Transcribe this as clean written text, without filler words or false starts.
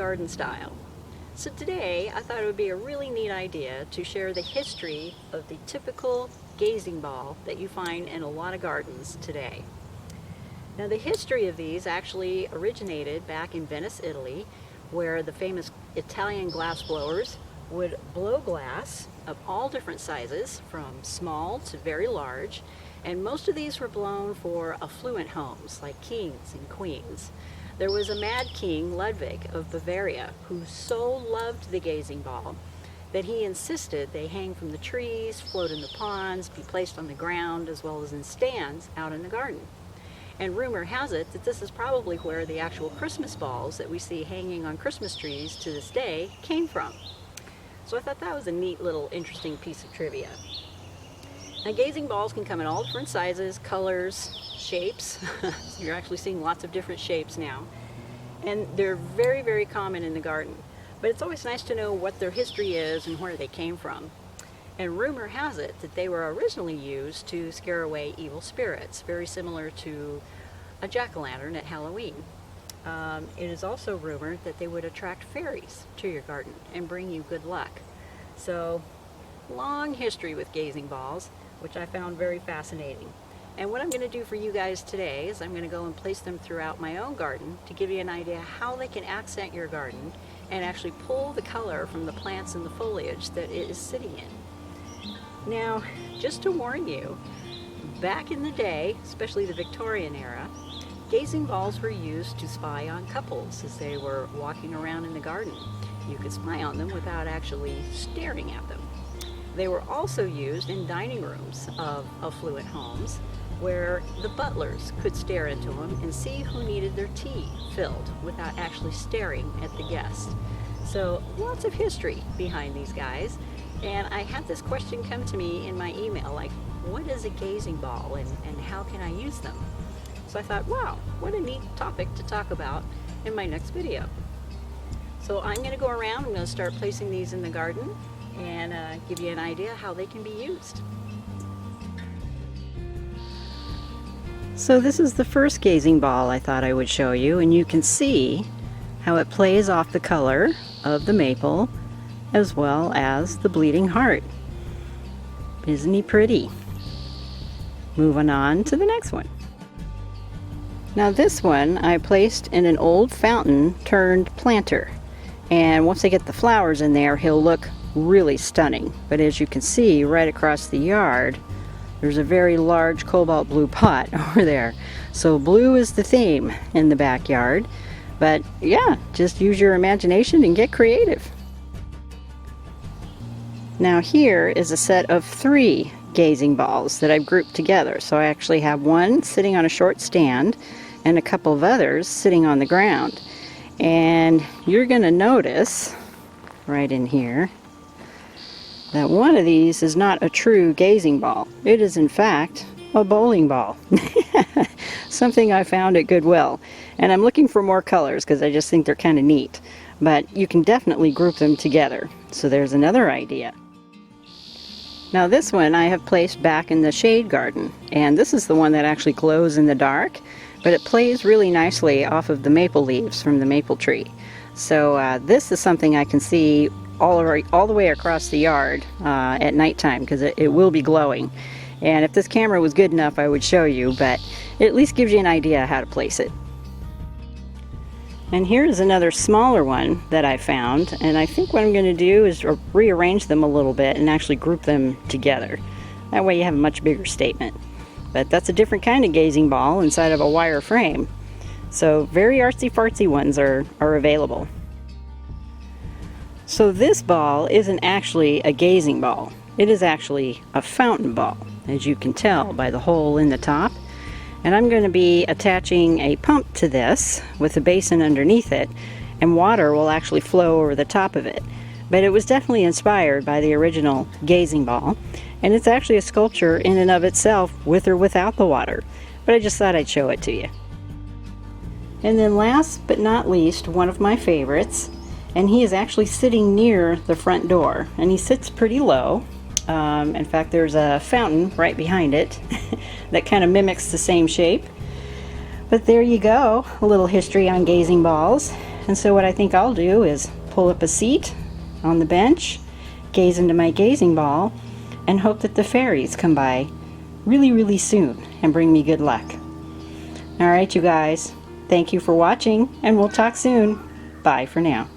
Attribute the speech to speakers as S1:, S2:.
S1: garden style. So today I thought it would be a really neat idea to share the history of the typical gazing ball that you find in a lot of gardens today. Now the history of these actually originated back in Venice, Italy, where the famous Italian glass blowers would blow glass of all different sizes, from small to very large, and most of these were blown for affluent homes like kings and queens. There was a mad king, Ludwig of Bavaria, who so loved the gazing ball that he insisted they hang from the trees, float in the ponds, be placed on the ground, as well as in stands out in the garden. And rumor has it that this is probably where the actual Christmas balls that we see hanging on Christmas trees to this day came from. So I thought that was a neat little interesting piece of trivia. Now gazing balls can come in all different sizes, colors, shapes. You're actually seeing lots of different shapes now. And they're very, very common in the garden. But it's always nice to know what their history is and where they came from. And rumor has it that they were originally used to scare away evil spirits, very similar to a jack-o'-lantern at Halloween. It is also rumored that they would attract fairies to your garden and bring you good luck. So, long history with gazing balls, which I found very fascinating. And what I'm going to do for you guys today is I'm going to go and place them throughout my own garden to give you an idea how they can accent your garden and actually pull the color from the plants and the foliage that it is sitting in. Now, just to warn you, back in the day, especially the Victorian era, gazing balls were used to spy on couples as they were walking around in the garden. You could spy on them without actually staring at them. They were also used in dining rooms of affluent homes, where the butlers could stare into them and see who needed their tea filled without actually staring at the guest. So lots of history behind these guys. And I had this question come to me in my email, like, what is a gazing ball and how can I use them? So I thought, wow, what a neat topic to talk about in my next video. So I'm going to go around, I'm going to start placing these in the garden and give you an idea how they can be used. So this is the first gazing ball I thought I would show you, and you can see how it plays off the color of the maple as well as the bleeding heart. Isn't he pretty? Moving on to the next one. Now this one I placed in an old fountain turned planter, and once I get the flowers in there he'll look really stunning. But as you can see right across the yard, there's a very large cobalt blue pot over there. So blue is the theme in the backyard. But yeah, just use your imagination and get creative. Now here is a set of 3 gazing balls that I've grouped together. So I actually have one sitting on a short stand and a couple of others sitting on the ground. And you're going to notice right in here that one of these is not a true gazing ball. It is in fact a bowling ball. Something I found at Goodwill. And I'm looking for more colors because I just think they're kind of neat. But you can definitely group them together. So there's another idea. Now this one I have placed back in the shade garden. And this is the one that actually glows in the dark. But it plays really nicely off of the maple leaves from the maple tree. So this is something I can see all the way across the yard at nighttime, because it will be glowing. And if this camera was good enough I would show you, but it at least gives you an idea how to place it. And here's another smaller one that I found, and I think what I'm going to do is rearrange them a little bit and actually group them together. That way you have a much bigger statement. But that's a different kind of gazing ball inside of a wire frame. So very artsy-fartsy ones are available. So this ball isn't actually a gazing ball. It is actually a fountain ball, as you can tell by the hole in the top. And I'm going to be attaching a pump to this with a basin underneath it, and water will actually flow over the top of it. But it was definitely inspired by the original gazing ball, and it's actually a sculpture in and of itself with or without the water. But I just thought I'd show it to you. And then last but not least, one of my favorites, and he is actually sitting near the front door, and he sits pretty low. In fact, there's a fountain right behind it that kind of mimics the same shape. But there you go, a little history on gazing balls. And so what I think I'll do is pull up a seat on the bench, gaze into my gazing ball, and hope that the fairies come by really, really soon and bring me good luck. All right, you guys, thank you for watching, and we'll talk soon. Bye for now.